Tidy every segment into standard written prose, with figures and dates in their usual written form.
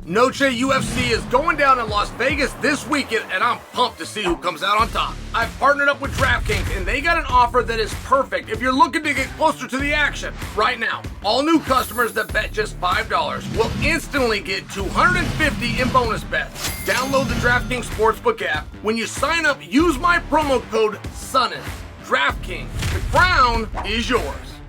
Noche UFC is going down in Las Vegas this weekend, and I'm pumped to see who comes out on top. I've partnered up with DraftKings, and they got an offer that is perfect if you're looking to get closer to the action. Right now, all new customers that bet just $5 will instantly get $250 in bonus bets. Download the DraftKings Sportsbook app. When you sign up, use my promo code SONNEN. DraftKings, the crown is yours.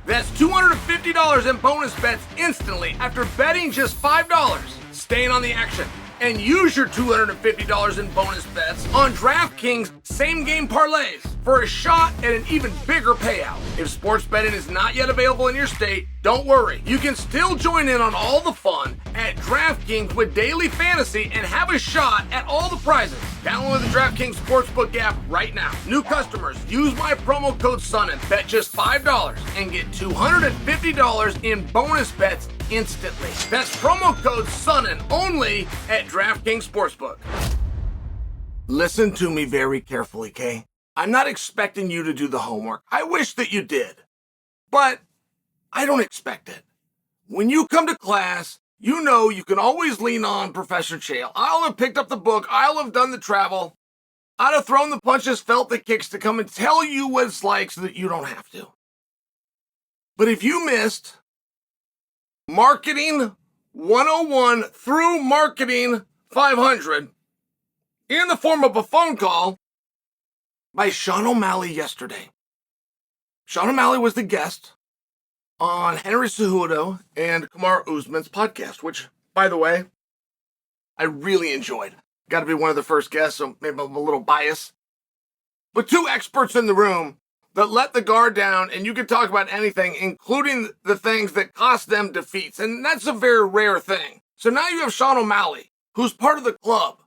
That's $250 in bonus bets instantly after betting just $5. Staying on the action and use your $250 in bonus bets on DraftKings same-game parlays for a shot at an even bigger payout. If sports betting is not yet available in your state, don't worry. You can still join in on all the fun at DraftKings with daily fantasy and have a shot at all the prizes. Download the DraftKings Sportsbook app right now. New customers, use my promo code SONNEN. Bet just $5 and get $250 in bonus bets instantly. That's promo code SONNEN only at DraftKings Sportsbook. Listen to me very carefully, Kay. I'm not expecting you to do the homework. I wish that you did, but I don't expect it. When you come to class, you know you can always lean on Professor Chael. I'll have picked up the book. I'll have done the travel. I'd have thrown the punches, felt the kicks to come and tell you what it's like so that you don't have to. But if you missed Marketing 101 through Marketing 500 in the form of a phone call by Sean O'Malley yesterday. Sean O'Malley was the guest on Henry Cejudo and Kamaru Usman's podcast, which, by the way, I really enjoyed. Got to be one of the first guests, so maybe I'm a little biased. But two experts in the room that let the guard down, and you can talk about anything, including the things that cost them defeats. And that's a very rare thing. So now you have Sean O'Malley, who's part of the club.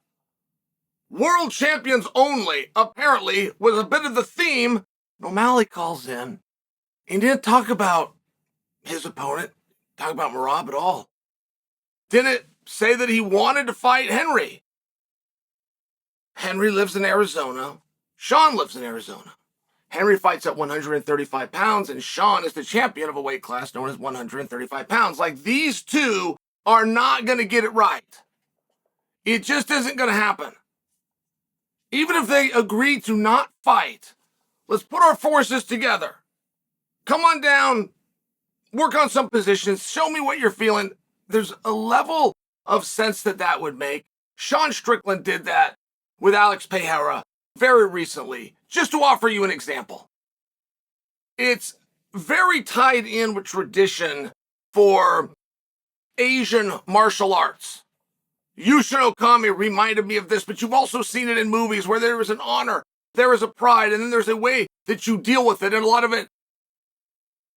World champions only, apparently, was a bit of the theme. O'Malley calls in and didn't talk about his opponent, talk about Merab at all. Didn't say that he wanted to fight Henry. Henry lives in Arizona. Sean lives in Arizona. Henry fights at 135 pounds, and Sean is the champion of a weight class known as 135 pounds. Like, these two are not going to get it right. It just isn't going to happen. Even if they agree to not fight, let's put our forces together. Come on down, work on some positions, show me what you're feeling. There's a level of sense that would make. Sean Strickland did that with Alex Pereira very recently, just to offer you an example. It's very tied in with tradition for Asian martial arts. Yushin Okami reminded me of this, but you've also seen it in movies where there is an honor, there is a pride, and then there's a way that you deal with it, and a lot of it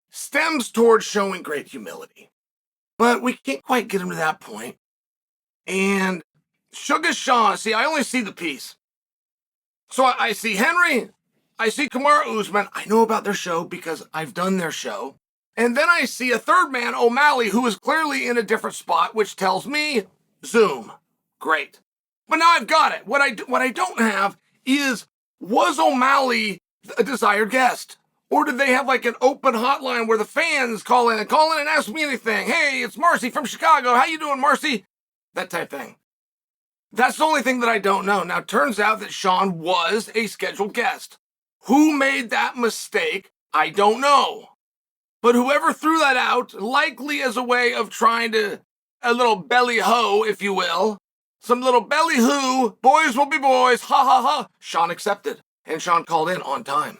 stems towards showing great humility. But we can't quite get him to that point. And Suga Sean, see, I only see the piece. So I see Henry, I see Kamaru Usman. I know about their show because I've done their show. And then I see a third man, O'Malley, who is clearly in a different spot, which tells me Zoom. Great. But now I've got it. What I don't have is, was O'Malley a desired guest? Or did they have like an open hotline where the fans call in and ask me anything? Hey, it's Marcy from Chicago. How you doing, Marcy? That type thing. That's the only thing that I don't know. Now, it turns out that Sean was a scheduled guest. Who made that mistake? I don't know. But whoever threw that out, likely as a way of trying to, a little belly ho, if you will, some little belly hoo, boys will be boys, ha ha ha. Sean accepted, and Sean called in on time.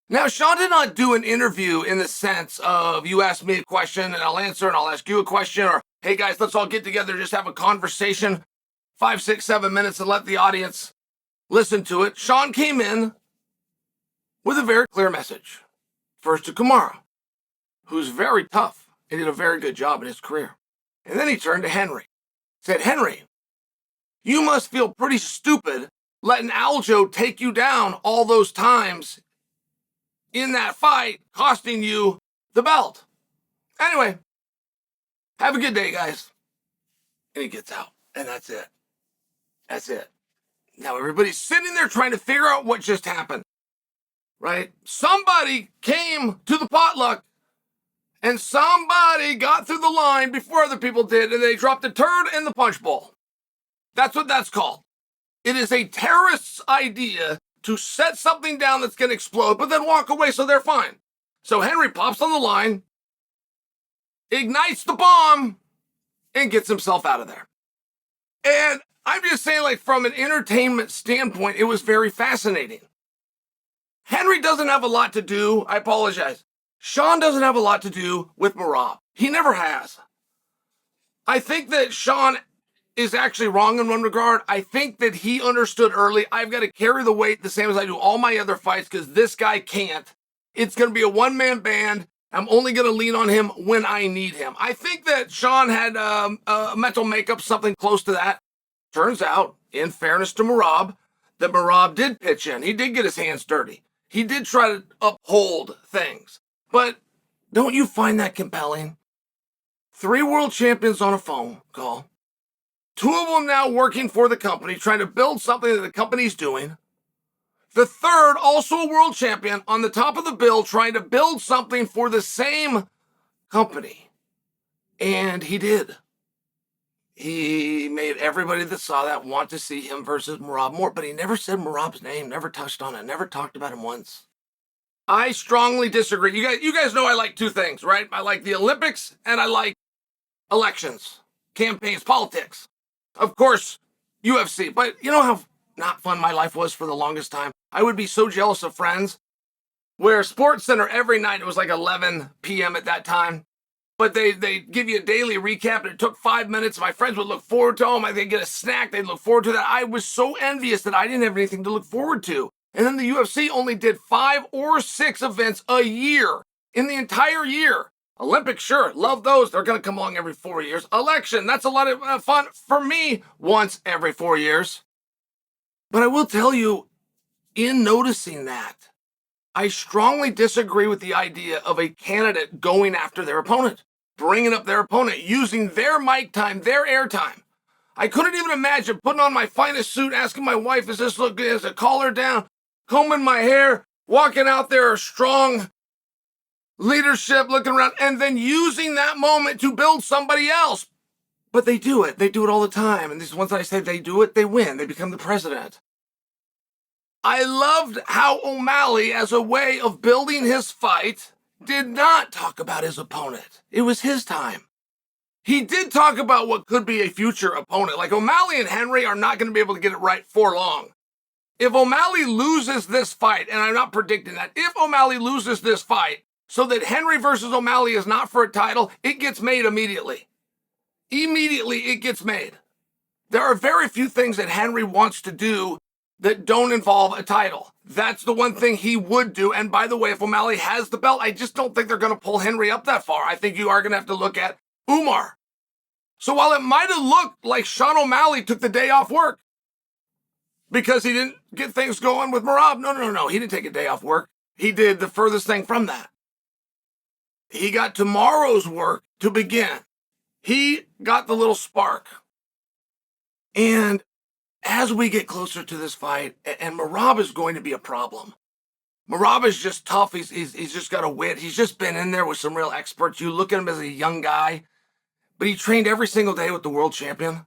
Now, Sean did not do an interview in the sense of, you ask me a question and I'll answer and I'll ask you a question, or, hey guys, let's all get together, just have a conversation, 5, 6, 7 minutes and let the audience listen to it. Sean came in with a very clear message. First to Kamaru, who's very tough and did a very good job in his career. And then he turned to Henry. Said, Henry, you must feel pretty stupid letting Aljo take you down all those times in that fight, costing you the belt. Anyway, have a good day, guys. And he gets out, and that's it. That's it. Now everybody's sitting there trying to figure out what just happened, right? Somebody came to the potluck And somebody got through the line before other people did, and they dropped a turd in the punch bowl. That's what that's called. It is a terrorist's idea to set something down that's going to explode, but then walk away so they're fine. So Henry pops on the line, ignites the bomb, and gets himself out of there. And I'm just saying, like, from an entertainment standpoint, it was very fascinating. Henry doesn't have a lot to do. I apologize. Sean doesn't have a lot to do with Merab. He never has. I think that Sean is actually wrong in one regard. I think that he understood early, I've got to carry the weight the same as I do all my other fights because this guy can't. It's going to be a one-man band. I'm only going to lean on him when I need him. I think that Sean had a mental makeup, something close to that. Turns out, in fairness to Merab, that Merab did pitch in. He did get his hands dirty. He did try to uphold things. But don't you find that compelling? 3 world champions on a phone call. 2 of them now working for the company, trying to build something that the company's doing. The third, also a world champion, on the top of the bill, trying to build something for the same company. And he did. He made everybody that saw that want to see him versus Merab more, but he never said Merab's name, never touched on it, never talked about him once. I strongly disagree. You guys know I like 2 things, right? I like the Olympics and I like elections, campaigns, politics. Of course, UFC. But you know how not fun my life was for the longest time? I would be so jealous of friends where SportsCenter every night, it was like 11 p.m. at that time, but they give you a daily recap and it took 5 minutes. My friends would look forward to them. They'd get a snack. They'd look forward to that. I was so envious that I didn't have anything to look forward to. And then the UFC only did 5 or 6 events a year in the entire year. Olympics, sure, love those. They're going to come along every 4 years. Election, that's a lot of fun for me once every 4 years. But I will tell you, in noticing that, I strongly disagree with the idea of a candidate going after their opponent, bringing up their opponent, using their mic time, their airtime. I couldn't even imagine putting on my finest suit, asking my wife, does this look good? Does it collar down? Combing my hair, walking out there strong leadership, looking around, and then using that moment to build somebody else. But they do it. They do it all the time. And these ones that I say they do it, they win. They become the president. I loved how O'Malley, as a way of building his fight, did not talk about his opponent. It was his time. He did talk about what could be a future opponent. Like O'Malley and Henry are not going to be able to get it right for long. If O'Malley loses this fight, and I'm not predicting that, if O'Malley loses this fight so that Henry versus O'Malley is not for a title, it gets made immediately. Immediately it gets made. There are very few things that Henry wants to do that don't involve a title. That's the one thing he would do. And by the way, if O'Malley has the belt, I just don't think they're going to pull Henry up that far. I think you are going to have to look at Umar. So while it might have looked like Sean O'Malley took the day off work because he didn't get things going with Merab, no. He didn't take a day off work. He did the furthest thing from that. He got tomorrow's work to begin. He got the little spark. And as we get closer to this fight, and Merab is going to be a problem. Merab is just tough. He's just got a wit. He's just been in there with some real experts. You look at him as a young guy, but he trained every single day with the world champion,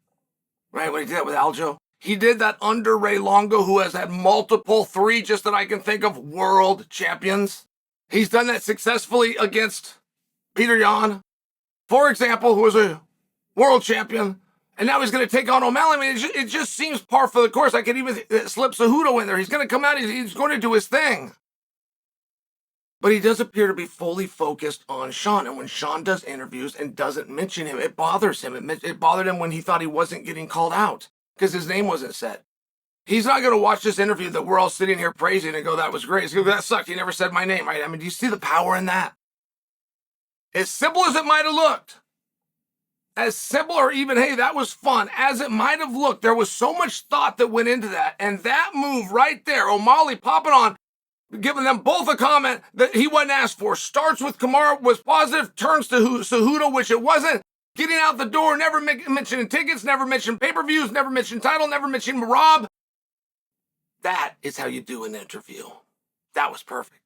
right? When he did that with Aljo. He did that under Ray Longo, who has had multiple, 3 just that I can think of, world champions. He's done that successfully against Peter Yan, for example, who was a world champion. And now he's going to take on O'Malley. I mean, it just seems par for the course. I could even slip Cejudo in there. He's going to come out. He's going to do his thing. But he does appear to be fully focused on Sean. And when Sean does interviews and doesn't mention him, it bothers him. It bothered him when he thought he wasn't getting called out because his name wasn't said. He's not going to watch this interview that we're all sitting here praising and go, that was great. He's going to go, that sucked. He never said my name, right? I mean, do you see the power in that? As simple as it might have looked, as simple or even, hey, that was fun, as it might have looked, there was so much thought that went into that. And that move right there, O'Malley popping on, giving them both a comment that he wasn't asked for. Starts with Kamara, was positive, turns to Cejudo, which it wasn't. Getting out the door, never mentioning tickets, never mentioned pay-per-views, never mentioned title, never mentioned Merab. That is how you do an interview. That was perfect.